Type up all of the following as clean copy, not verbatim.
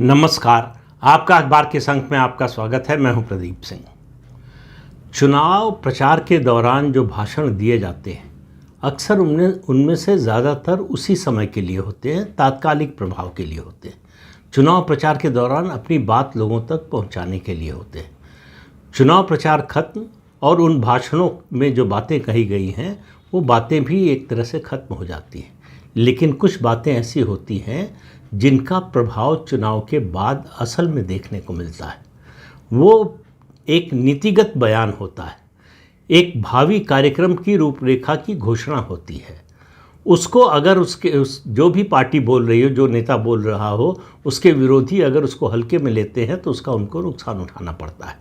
नमस्कार। आपका अखबार के संग में आपका स्वागत है। मैं हूं प्रदीप सिंह। चुनाव प्रचार के दौरान जो भाषण दिए जाते हैं अक्सर उनमें से ज़्यादातर उसी समय के लिए होते हैं, तात्कालिक प्रभाव के लिए होते हैं। चुनाव प्रचार के दौरान अपनी बात लोगों तक पहुंचाने के लिए होते हैं। चुनाव प्रचार खत्म और उन भाषणों में जो बातें कही गई हैं वो बातें भी एक तरह से खत्म हो जाती हैं। लेकिन कुछ बातें ऐसी होती हैं जिनका प्रभाव चुनाव के बाद असल में देखने को मिलता है। वो एक नीतिगत बयान होता है, एक भावी कार्यक्रम की रूपरेखा की घोषणा होती है। उसको अगर जो भी पार्टी बोल रही हो, जो नेता बोल रहा हो, उसके विरोधी अगर उसको हल्के में लेते हैं तो उसका उनको नुकसान उठाना पड़ता है।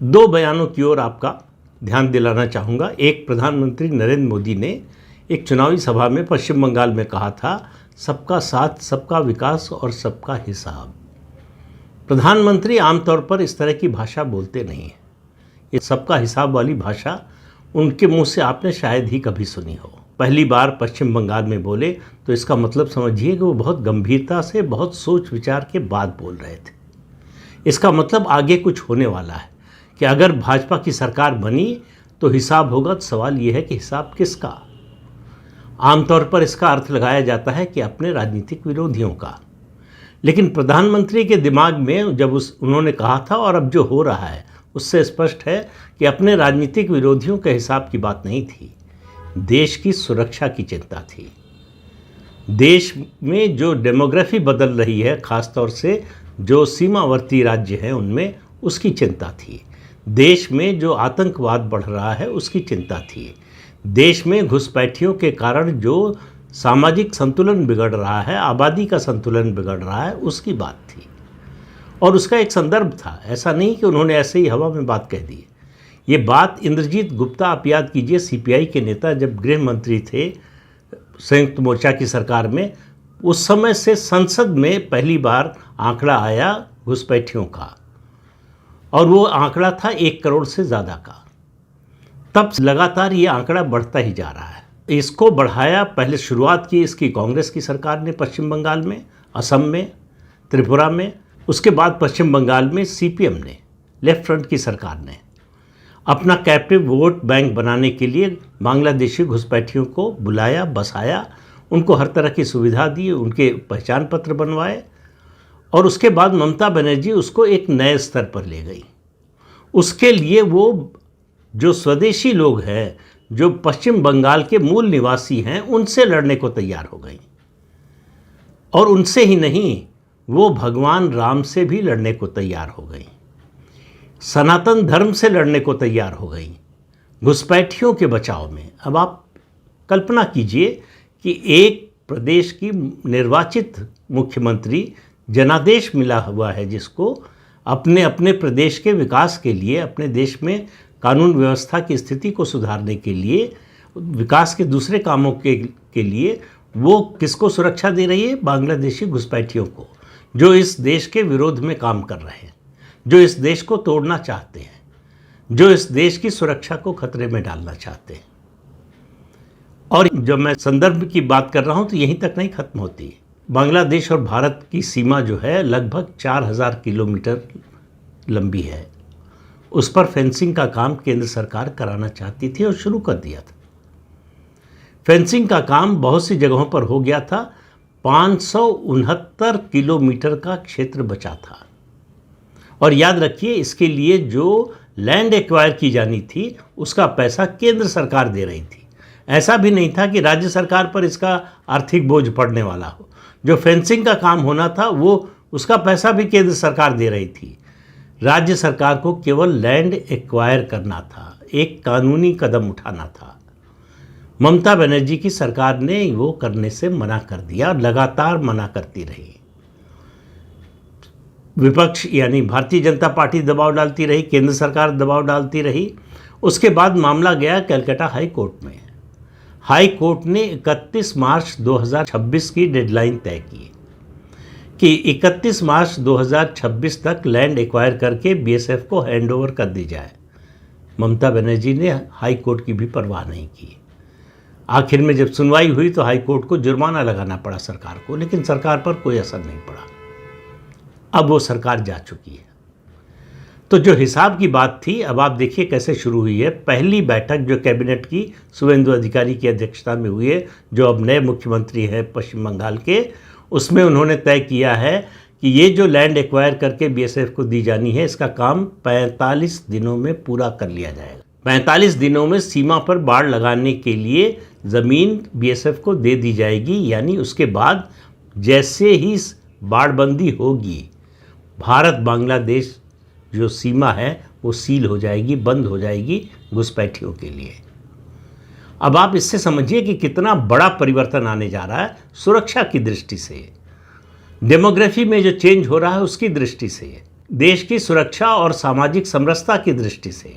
दो बयानों की ओर आपका ध्यान दिलाना चाहूँगा। एक, प्रधानमंत्री नरेंद्र मोदी ने एक चुनावी सभा में पश्चिम बंगाल में कहा था, सबका साथ, सबका विकास और सबका हिसाब। प्रधानमंत्री आमतौर पर इस तरह की भाषा बोलते नहीं हैं। ये सबका हिसाब वाली भाषा उनके मुंह से आपने शायद ही कभी सुनी हो। पहली बार पश्चिम बंगाल में बोले तो इसका मतलब समझिए कि वो बहुत गंभीरता से, बहुत सोच विचार के बाद बोल रहे थे। इसका मतलब आगे कुछ होने वाला है कि अगर भाजपा की सरकार बनी तो हिसाब होगा। तो सवाल ये है कि हिसाब किसका? आमतौर पर इसका अर्थ लगाया जाता है कि अपने राजनीतिक विरोधियों का। लेकिन प्रधानमंत्री के दिमाग में जब उन्होंने कहा था और अब जो हो रहा है उससे स्पष्ट है कि अपने राजनीतिक विरोधियों के हिसाब की बात नहीं थी, देश की सुरक्षा की चिंता थी। देश में जो डेमोग्राफी बदल रही है, खासतौर से जो सीमावर्ती राज्य हैं उनमें, उसकी चिंता थी। देश में जो आतंकवाद बढ़ रहा है उसकी चिंता थी। देश में घुसपैठियों के कारण जो सामाजिक संतुलन बिगड़ रहा है, आबादी का संतुलन बिगड़ रहा है, उसकी बात थी। और उसका एक संदर्भ था। ऐसा नहीं कि उन्होंने ऐसे ही हवा में बात कह दी। ये बात इंद्रजीत गुप्ता, आप याद कीजिए, सीपीआई के नेता जब गृह मंत्री थे संयुक्त मोर्चा की सरकार में, उस समय से संसद में पहली बार आंकड़ा आया घुसपैठियों का, और वो आंकड़ा था 1 करोड़ से ज़्यादा का। तब लगातार ये आंकड़ा बढ़ता ही जा रहा है। इसको बढ़ाया, पहले शुरुआत की इसकी कांग्रेस की सरकार ने पश्चिम बंगाल में, असम में, त्रिपुरा में। उसके बाद पश्चिम बंगाल में सीपीएम ने, लेफ्ट फ्रंट की सरकार ने, अपना कैप्टिव वोट बैंक बनाने के लिए बांग्लादेशी घुसपैठियों को बुलाया, बसाया, उनको हर तरह की सुविधा दी, उनके पहचान पत्र बनवाए। और उसके बाद ममता बनर्जी उसको एक नए स्तर पर ले गई। उसके लिए वो जो स्वदेशी लोग हैं, जो पश्चिम बंगाल के मूल निवासी हैं, उनसे लड़ने को तैयार हो गई। और उनसे ही नहीं, वो भगवान राम से भी लड़ने को तैयार हो गई, सनातन धर्म से लड़ने को तैयार हो गई, घुसपैठियों के बचाव में। अब आप कल्पना कीजिए कि एक प्रदेश की निर्वाचित मुख्यमंत्री, जनादेश मिला हुआ है जिसको, अपने अपने प्रदेश के विकास के लिए, अपने देश में कानून व्यवस्था की स्थिति को सुधारने के लिए, विकास के दूसरे कामों के लिए वो किसको सुरक्षा दे रही है? बांग्लादेशी घुसपैठियों को, जो इस देश के विरोध में काम कर रहे हैं, जो इस देश को तोड़ना चाहते हैं, जो इस देश की सुरक्षा को खतरे में डालना चाहते हैं। और जब मैं संदर्भ की बात कर रहा हूँ तो यहीं तक नहीं खत्म होती। बांग्लादेश और भारत की सीमा जो है लगभग 4000 किलोमीटर लंबी है। उस पर फेंसिंग का काम केंद्र सरकार कराना चाहती थी और शुरू कर दिया था। फेंसिंग का काम बहुत सी जगहों पर हो गया था। 569 किलोमीटर का क्षेत्र बचा था। और याद रखिए, इसके लिए जो लैंड एक्वायर की जानी थी उसका पैसा केंद्र सरकार दे रही थी। ऐसा भी नहीं था कि राज्य सरकार पर इसका आर्थिक बोझ पड़ने वाला हो। जो फेंसिंग का काम होना था वो, उसका पैसा भी केंद्र सरकार दे रही थी। राज्य सरकार को केवल लैंड एक्वायर करना था, एक कानूनी कदम उठाना था। ममता बनर्जी की सरकार ने वो करने से मना कर दिया, लगातार मना करती रही। विपक्ष यानी भारतीय जनता पार्टी दबाव डालती रही, केंद्र सरकार दबाव डालती रही। उसके बाद मामला गया कलकत्ता हाई कोर्ट में। हाई कोर्ट ने 31 मार्च 2026 की डेडलाइन तय की कि 31 मार्च 2026 तक लैंड एक्वायर करके बीएसएफ को हैंडओवर कर दी जाए। ममता बनर्जी ने हाई कोर्ट की भी परवाह नहीं की। आखिर में जब सुनवाई हुई तो हाई कोर्ट को जुर्माना लगाना पड़ा सरकार को, लेकिन सरकार पर कोई असर नहीं पड़ा। अब वो सरकार जा चुकी है। तो जो हिसाब की बात थी, अब आप देखिए कैसे शुरू हुई है। पहली बैठक जो कैबिनेट की शुभेंदु अधिकारी की अध्यक्षता में हुई है, जो अब नए मुख्यमंत्री हैं पश्चिम बंगाल के, उसमें उन्होंने तय किया है कि ये जो लैंड एक्वायर करके बीएसएफ को दी जानी है, इसका काम 45 दिनों में पूरा कर लिया जाएगा। 45 दिनों में सीमा पर बाड़ लगाने के लिए ज़मीन बीएसएफ को दे दी जाएगी। यानी उसके बाद जैसे ही बाड़बंदी होगी, भारत बांग्लादेश जो सीमा है वो सील हो जाएगी, बंद हो जाएगी घुसपैठियों के लिए। अब आप इससे समझिए कि कितना बड़ा परिवर्तन आने जा रहा है सुरक्षा की दृष्टि से, डेमोग्राफी में जो चेंज हो रहा है उसकी दृष्टि से, देश की सुरक्षा और सामाजिक समरसता की दृष्टि से।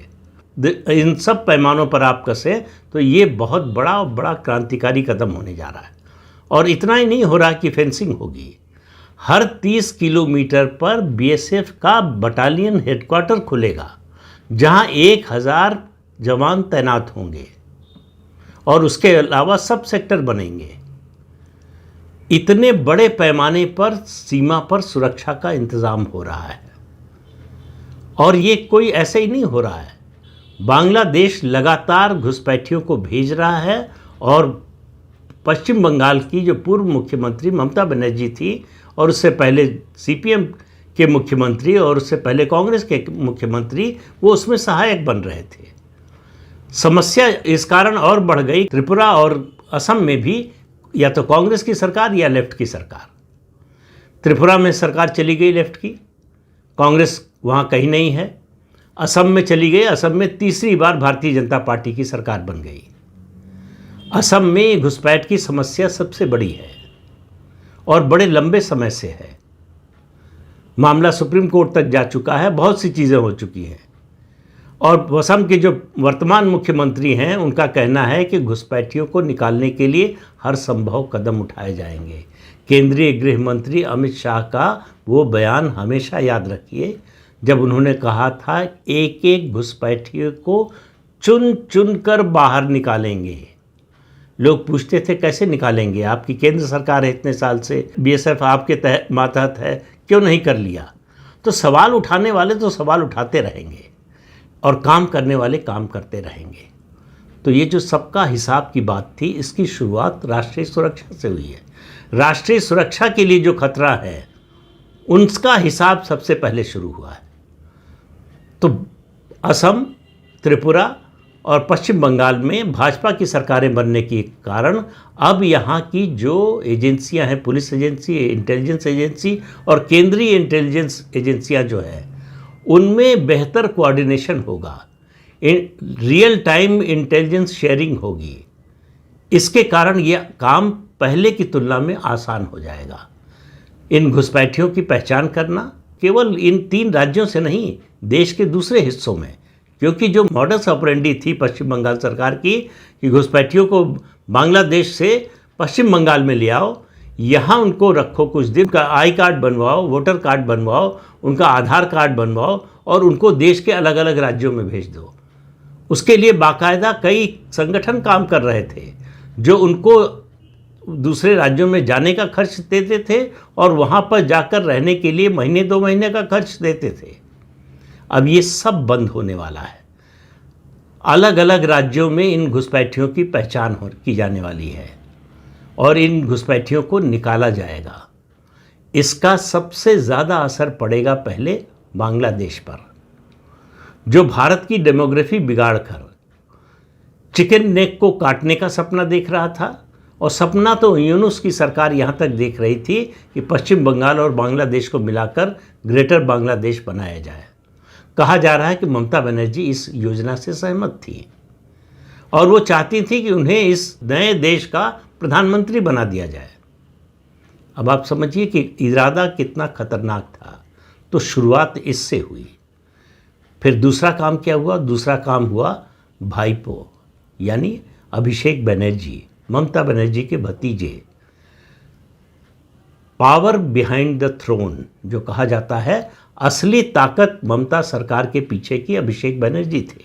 इन सब पैमानों पर आप कसें तो ये बहुत बड़ा क्रांतिकारी कदम होने जा रहा है। और इतना ही नहीं हो रहा कि फेंसिंग होगी, हर 30 किलोमीटर पर बीएसएफ का बटालियन हेडक्वार्टर खुलेगा, जहां 1000 जवान तैनात होंगे और उसके अलावा सब सेक्टर बनेंगे। इतने बड़े पैमाने पर सीमा पर सुरक्षा का इंतज़ाम हो रहा है। और ये कोई ऐसे ही नहीं हो रहा है, बांग्लादेश लगातार घुसपैठियों को भेज रहा है। और पश्चिम बंगाल की जो पूर्व मुख्यमंत्री ममता बनर्जी थी, और उससे पहले सीपीएम के मुख्यमंत्री, और उससे पहले कांग्रेस के मुख्यमंत्री, वो उसमें सहायक बन रहे थे। समस्या इस कारण और बढ़ गई, त्रिपुरा और असम में भी या तो कांग्रेस की सरकार या लेफ्ट की सरकार। त्रिपुरा में सरकार चली गई लेफ्ट की, कांग्रेस वहाँ कहीं नहीं है। असम में चली गई, असम में तीसरी बार भारतीय जनता पार्टी की सरकार बन गई। असम में घुसपैठ की समस्या सबसे बड़ी है और बड़े लंबे समय से है। मामला सुप्रीम कोर्ट तक जा चुका है, बहुत सी चीज़ें हो चुकी हैं। और असम के जो वर्तमान मुख्यमंत्री हैं, उनका कहना है कि घुसपैठियों को निकालने के लिए हर संभव कदम उठाए जाएंगे। केंद्रीय गृह मंत्री अमित शाह का वो बयान हमेशा याद रखिए, जब उन्होंने कहा था एक एक घुसपैठियों को चुन चुन कर बाहर निकालेंगे। लोग पूछते थे कैसे निकालेंगे, आपकी केंद्र सरकार है इतने साल से, बीएसएफ आपके मातहत है, क्यों नहीं कर लिया? तो सवाल उठाने वाले तो सवाल उठाते रहेंगे और काम करने वाले काम करते रहेंगे। तो ये जो सबका हिसाब की बात थी, इसकी शुरुआत राष्ट्रीय सुरक्षा से हुई है। राष्ट्रीय सुरक्षा के लिए जो खतरा है उनका हिसाब सबसे पहले शुरू हुआ है। तो असम, त्रिपुरा और पश्चिम बंगाल में भाजपा की सरकारें बनने के कारण अब यहाँ की जो एजेंसियाँ हैं, पुलिस एजेंसी, इंटेलिजेंस एजेंसी और केंद्रीय इंटेलिजेंस एजेंसियाँ जो है, उनमें बेहतर कोऑर्डिनेशन होगा, रियल टाइम इंटेलिजेंस शेयरिंग होगी। इसके कारण ये काम पहले की तुलना में आसान हो जाएगा। इन घुसपैठियों की पहचान करना केवल इन 3 राज्यों से नहीं, देश के दूसरे हिस्सों में, क्योंकि जो मॉडस ऑपरेंडी थी पश्चिम बंगाल सरकार की कि घुसपैठियों को बांग्लादेश से पश्चिम बंगाल में ले आओ, यहाँ उनको रखो कुछ दिन, का आई कार्ड बनवाओ, वोटर कार्ड बनवाओ, उनका आधार कार्ड बनवाओ और उनको देश के अलग अलग राज्यों में भेज दो। उसके लिए बाकायदा कई संगठन काम कर रहे थे जो उनको दूसरे राज्यों में जाने का खर्च देते थे और वहाँ पर जाकर रहने के लिए महीने 2 महीने का खर्च देते थे। अब ये सब बंद होने वाला है। अलग अलग राज्यों में इन घुसपैठियों की पहचान की जाने वाली है और इन घुसपैठियों को निकाला जाएगा। इसका सबसे ज़्यादा असर पड़ेगा पहले बांग्लादेश पर, जो भारत की डेमोग्राफी बिगाड़ कर चिकन नेक को काटने का सपना देख रहा था। और सपना तो यूनुस की सरकार यहाँ तक देख रही थी कि पश्चिम बंगाल और बांग्लादेश को मिलाकर ग्रेटर बांग्लादेश बनाया जाए। कहा जा रहा है कि ममता बनर्जी इस योजना से सहमत थी और वो चाहती थी कि उन्हें इस नए देश का प्रधानमंत्री बना दिया जाए। अब आप समझिए कि इरादा कितना खतरनाक था। तो शुरुआत इससे हुई। फिर दूसरा काम क्या हुआ? दूसरा काम हुआ भाईपो, यानी अभिषेक बनर्जी, ममता बनर्जी के भतीजे। पावर बिहाइंड द थ्रोन जो कहा जाता है, असली ताकत ममता सरकार के पीछे की अभिषेक बनर्जी थे।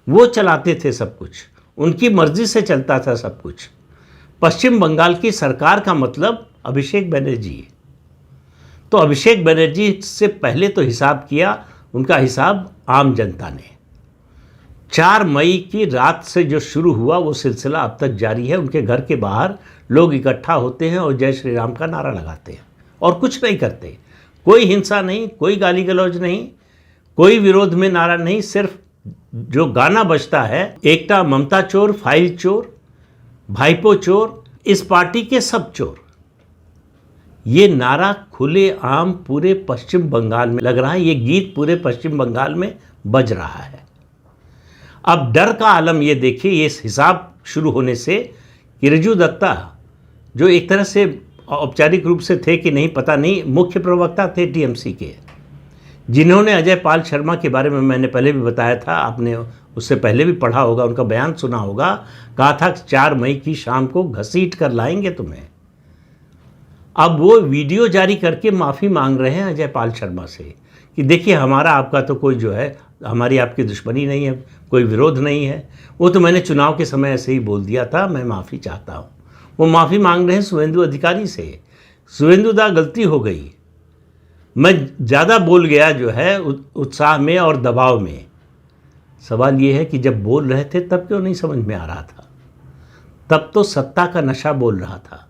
वो चलाते थे सब कुछ, उनकी मर्जी से चलता था सब कुछ। पश्चिम बंगाल की सरकार का मतलब अभिषेक बनर्जी। तो अभिषेक बनर्जी से पहले तो हिसाब किया, उनका हिसाब आम जनता ने। 4 मई की रात से जो शुरू हुआ वो सिलसिला अब तक जारी है। उनके घर के बाहर लोग इकट्ठा होते हैं और जय श्री राम का नारा लगाते हैं और कुछ नहीं करते। कोई हिंसा नहीं, कोई गाली गलौज नहीं, कोई विरोध में नारा नहीं। सिर्फ जो गाना बजता है, एकता ममता चोर, फाइल चोर, भाईपो चोर, इस पार्टी के सब चोर, ये नारा खुले आम पूरे पश्चिम बंगाल में लग रहा है। ये गीत पूरे पश्चिम बंगाल में बज रहा है। अब डर का आलम ये देखिए, ये हिसाब शुरू होने से कि रिजू दत्ता, जो एक तरह से औपचारिक रूप से थे कि नहीं पता नहीं, मुख्य प्रवक्ता थे टीएमसी के, जिन्होंने अजय पाल शर्मा के बारे में मैंने पहले भी बताया था, आपने उससे पहले भी पढ़ा होगा, उनका बयान सुना होगा, कहा था 4 मई की शाम को घसीट कर लाएंगे तुम्हें। अब वो वीडियो जारी करके माफ़ी मांग रहे हैं अजय पाल शर्मा से कि देखिए हमारा आपका तो कोई जो है, हमारी आपकी दुश्मनी नहीं है, कोई विरोध नहीं है, वो तो मैंने चुनाव के समय ऐसे ही बोल दिया था, मैं माफ़ी चाहता हूँ। वो माफ़ी मांग रहे हैं शुभेंदु अधिकारी से। शुभेंदु दा गलती हो गई, मैं ज़्यादा बोल गया जो है उत्साह में और दबाव में। सवाल ये है कि जब बोल रहे थे तब क्यों नहीं समझ में आ रहा था? तब तो सत्ता का नशा बोल रहा था।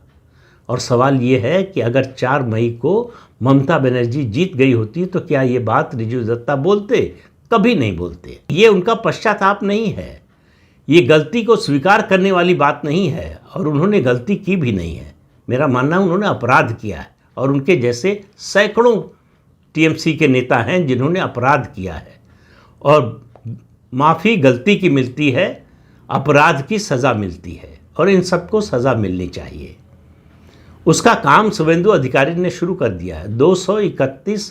और सवाल ये है कि अगर 4 मई को ममता बनर्जी जीत गई होती तो क्या ये बात रिजू दत्ता बोलते? कभी नहीं बोलते। ये उनका पश्चाताप नहीं है, ये गलती को स्वीकार करने वाली बात नहीं है, और उन्होंने गलती की भी नहीं है। मेरा मानना है उन्होंने अपराध किया है, और उनके जैसे सैकड़ों टीएमसी के नेता हैं जिन्होंने अपराध किया है। और माफ़ी गलती की मिलती है, अपराध की सज़ा मिलती है, और इन सबको सज़ा मिलनी चाहिए। उसका काम शुभेंदु अधिकारी ने शुरू कर दिया है। 231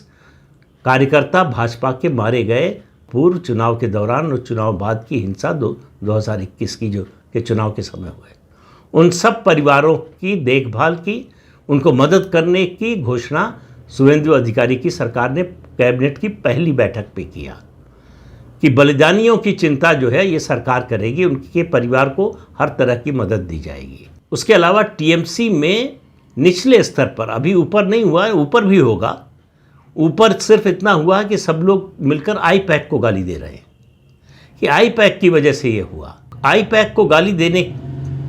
कार्यकर्ता भाजपा के मारे गए पूर्व चुनाव के दौरान और चुनाव बाद की हिंसा 2021 की जो के चुनाव के समय हुए, उन सब परिवारों की देखभाल की, उनको मदद करने की घोषणा शुभेंदु अधिकारी की सरकार ने कैबिनेट की पहली बैठक पे किया कि बलिदानियों की चिंता जो है ये सरकार करेगी, उनके परिवार को हर तरह की मदद दी जाएगी। उसके अलावा टीएमसी में निचले स्तर पर, अभी ऊपर नहीं हुआ है, ऊपर भी होगा, ऊपर सिर्फ इतना हुआ है कि सब लोग मिलकर आई पैक को गाली दे रहे हैं कि आई पैक की वजह से ये हुआ। आई पैक को गाली देने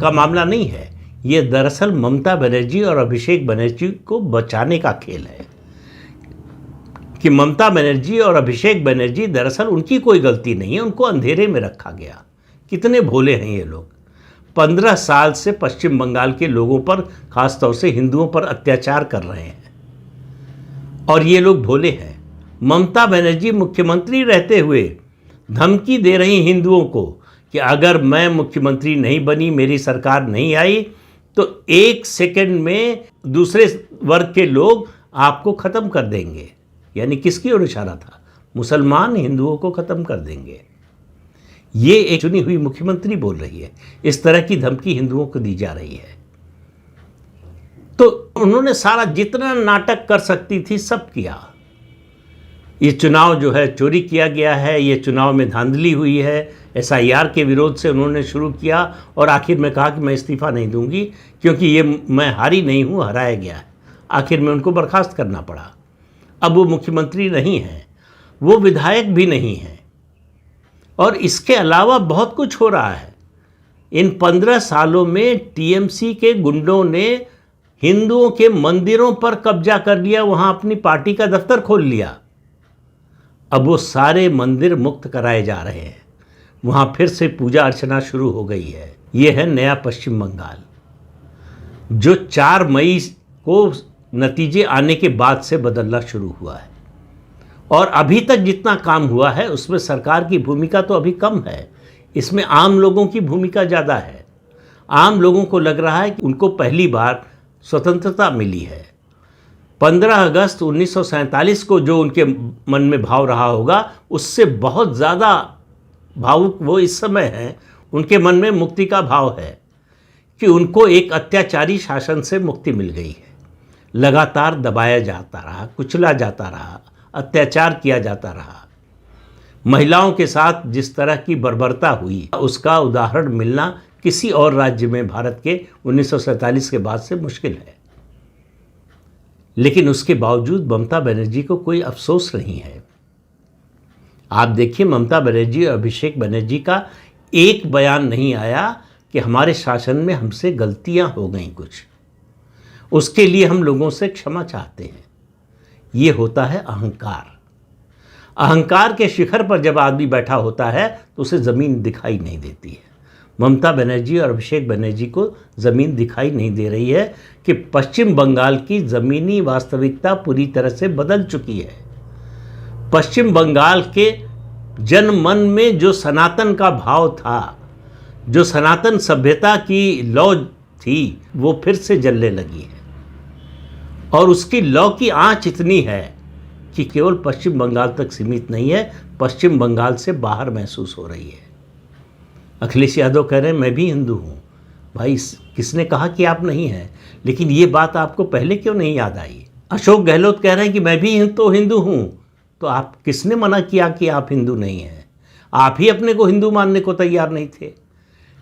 का मामला नहीं है, ये दरअसल ममता बनर्जी और अभिषेक बनर्जी को बचाने का खेल है कि ममता बनर्जी और अभिषेक बनर्जी दरअसल उनकी कोई गलती नहीं है, उनको अंधेरे में रखा गया। कितने भोले हैं ये लोग। 15 साल से पश्चिम बंगाल के लोगों पर, खासतौर से हिंदुओं पर अत्याचार कर रहे हैं, और ये लोग भोले हैं। ममता बनर्जी मुख्यमंत्री रहते हुए धमकी दे रही हिंदुओं को कि अगर मैं मुख्यमंत्री नहीं बनी, मेरी सरकार नहीं आई, तो 1 सेकंड में दूसरे वर्ग के लोग आपको ख़त्म कर देंगे। यानी किसकी ओर इशारा था? मुसलमान हिंदुओं को ख़त्म कर देंगे। ये एक चुनी हुई मुख्यमंत्री बोल रही है। इस तरह की धमकी हिंदुओं को दी जा रही है। तो उन्होंने सारा जितना नाटक कर सकती थी सब किया। ये चुनाव जो है चोरी किया गया है, ये चुनाव में धांधली हुई है, एसआईआर के विरोध से उन्होंने शुरू किया और आखिर में कहा कि मैं इस्तीफ़ा नहीं दूंगी क्योंकि ये मैं हारी नहीं हूँ, हराया गया है। आखिर में उनको बर्खास्त करना पड़ा। अब वो मुख्यमंत्री नहीं हैं, वो विधायक भी नहीं हैं, और इसके अलावा बहुत कुछ हो रहा है। इन 15 सालों में टीएमसी के गुंडों ने हिंदुओं के मंदिरों पर कब्जा कर लिया, वहाँ अपनी पार्टी का दफ्तर खोल लिया। अब वो सारे मंदिर मुक्त कराए जा रहे हैं, वहाँ फिर से पूजा अर्चना शुरू हो गई है। ये है नया पश्चिम बंगाल, जो 4 मई को नतीजे आने के बाद से बदलना शुरू हुआ है। और अभी तक जितना काम हुआ है उसमें सरकार की भूमिका तो अभी कम है, इसमें आम लोगों की भूमिका ज़्यादा है। आम लोगों को लग रहा है कि उनको पहली बार स्वतंत्रता मिली है। 15 अगस्त 1947 को जो उनके मन में भाव रहा होगा, उससे बहुत ज़्यादा भावुक वो इस समय हैं। उनके मन में मुक्ति का भाव है कि उनको एक अत्याचारी शासन से मुक्ति मिल गई है। लगातार दबाया जाता रहा, कुचला जाता रहा, अत्याचार किया जाता रहा। महिलाओं के साथ जिस तरह की बर्बरता हुई, उसका उदाहरण मिलना किसी और राज्य में भारत के 1947 के बाद से मुश्किल है। लेकिन उसके बावजूद ममता बनर्जी को कोई अफसोस नहीं है। आप देखिए, ममता बनर्जी और अभिषेक बनर्जी का एक बयान नहीं आया कि हमारे शासन में हमसे गलतियां हो गई कुछ, उसके लिए हम लोगों से क्षमा चाहते हैं। ये होता है अहंकार। अहंकार के शिखर पर जब आदमी बैठा होता है तो उसे ज़मीन दिखाई नहीं देती है। ममता बनर्जी और अभिषेक बनर्जी को ज़मीन दिखाई नहीं दे रही है कि पश्चिम बंगाल की ज़मीनी वास्तविकता पूरी तरह से बदल चुकी है। पश्चिम बंगाल के जनमन में जो सनातन का भाव था, जो सनातन सभ्यता की लौ थी, वो फिर से जलने लगी है। और उसकी लौ की आंच इतनी है कि केवल पश्चिम बंगाल तक सीमित नहीं है, पश्चिम बंगाल से बाहर महसूस हो रही है। अखिलेश यादव कह रहे हैं मैं भी हिंदू हूँ। भाई, किसने कहा कि आप नहीं हैं? लेकिन ये बात आपको पहले क्यों नहीं याद आई? अशोक गहलोत कह रहे हैं कि मैं भी हिंदू हूँ। तो आप किसने मना किया कि आप हिंदू नहीं हैं? आप ही अपने को हिंदू मानने को तैयार नहीं थे।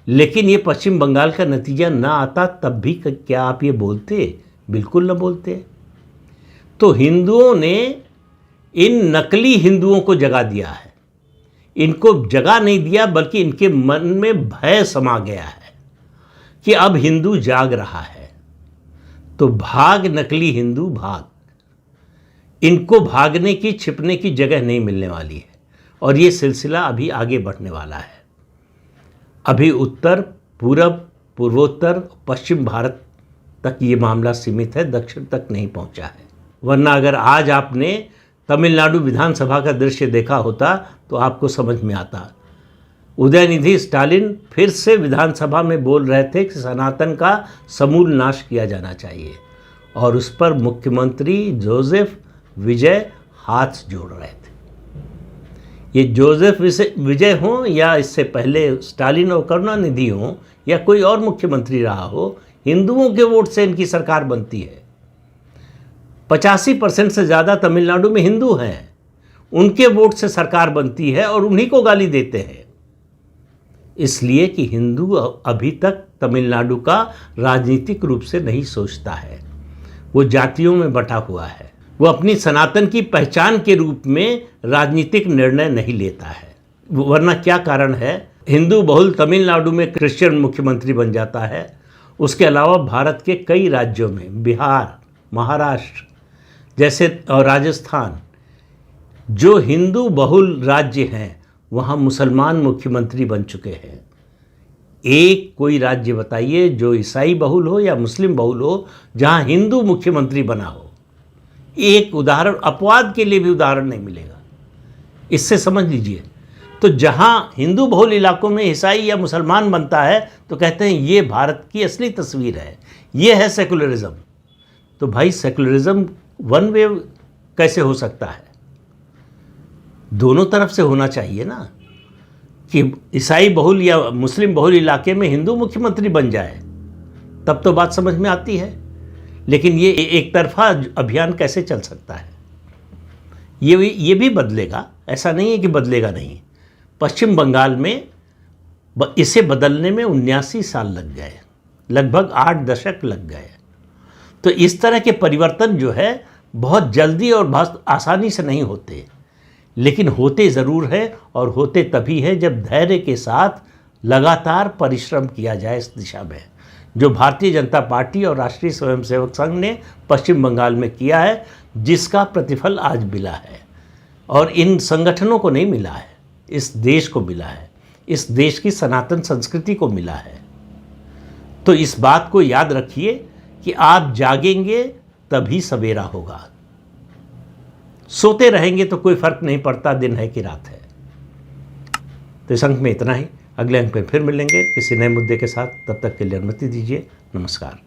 लेकिन ये पश्चिम बंगाल का नतीजा ना आता तब भी क्या आप ये बोलते? बिल्कुल न बोलते। तो हिंदुओं ने इन नकली हिंदुओं को जगा दिया है। इनको जगा नहीं दिया, बल्कि इनके मन में भय समा गया है कि अब हिंदू जाग रहा है। तो भाग नकली हिंदू भाग। इनको भागने की, छिपने की जगह नहीं मिलने वाली है। और ये सिलसिला अभी आगे बढ़ने वाला है। अभी उत्तर, पूरब, पूर्वोत्तर, पश्चिम भारत तक ये मामला सीमित है, दक्षिण तक नहीं पहुंचा है। वरना अगर आज आपने तमिलनाडु विधानसभा का दृश्य देखा होता तो आपको समझ में आता। उदयनिधि स्टालिन फिर से विधानसभा में बोल रहे थे कि सनातन का समूल नाश किया जाना चाहिए, और उस पर मुख्यमंत्री जोसेफ विजय हाथ जोड़ रहे थे। ये जोसेफ विजय हों या इससे पहले स्टालिन और करुणानिधि हों या कोई और मुख्यमंत्री रहा हो, हिंदुओं के वोट से इनकी सरकार बनती है। 85% से ज़्यादा तमिलनाडु में हिंदू हैं, उनके वोट से सरकार बनती है और उन्हीं को गाली देते हैं। इसलिए कि हिंदू अभी तक तमिलनाडु का राजनीतिक रूप से नहीं सोचता है। वो जातियों में बंटा हुआ है। वो अपनी सनातन की पहचान के रूप में राजनीतिक निर्णय नहीं लेता है। वरना क्या कारण है? हिंदू बहुल तमिलनाडु में क्रिश्चियन मुख्यमंत्री बन जाता है। उसके अलावा भारत के कई राज्यों में, बिहार, महाराष्ट्र जैसे और राजस्थान, जो हिंदू बहुल राज्य हैं, वहाँ मुसलमान मुख्यमंत्री बन चुके हैं। एक कोई राज्य बताइए जो ईसाई बहुल हो या मुस्लिम बहुल हो, जहाँ हिंदू मुख्यमंत्री बना हो। एक उदाहरण, अपवाद के लिए भी उदाहरण नहीं मिलेगा। इससे समझ लीजिए। तो जहाँ हिंदू बहुल इलाकों में ईसाई या मुसलमान बनता है तो कहते हैं ये भारत की असली तस्वीर है, ये है सेकुलरिज्म। तो भाई, सेकुलरिज्म वन वे कैसे हो सकता है? दोनों तरफ से होना चाहिए ना, कि ईसाई बहुल या मुस्लिम बहुल इलाके में हिंदू मुख्यमंत्री बन जाए, तब तो बात समझ में आती है। लेकिन ये एक तरफा अभियान कैसे चल सकता है? ये भी बदलेगा, ऐसा नहीं है कि बदलेगा नहीं। पश्चिम बंगाल में इसे बदलने में 79 साल लग गए, लगभग 8 दशक लग गए। तो इस तरह के परिवर्तन जो है बहुत जल्दी और बहुत आसानी से नहीं होते, लेकिन होते ज़रूर है, और होते तभी है जब धैर्य के साथ लगातार परिश्रम किया जाए इस दिशा में, जो भारतीय जनता पार्टी और राष्ट्रीय स्वयंसेवक संघ ने पश्चिम बंगाल में किया है, जिसका प्रतिफल आज मिला है। और इन संगठनों को नहीं मिला है, इस देश को मिला है, इस देश की सनातन संस्कृति को मिला है। तो इस बात को याद रखिए कि आप जागेंगे तभी सवेरा होगा। सोते रहेंगे तो कोई फर्क नहीं पड़ता दिन है कि रात है। तो इस अंक में इतना ही। अगले अंक में फिर मिलेंगे किसी नए मुद्दे के साथ। तब तक के लिए अनुमति दीजिए। नमस्कार।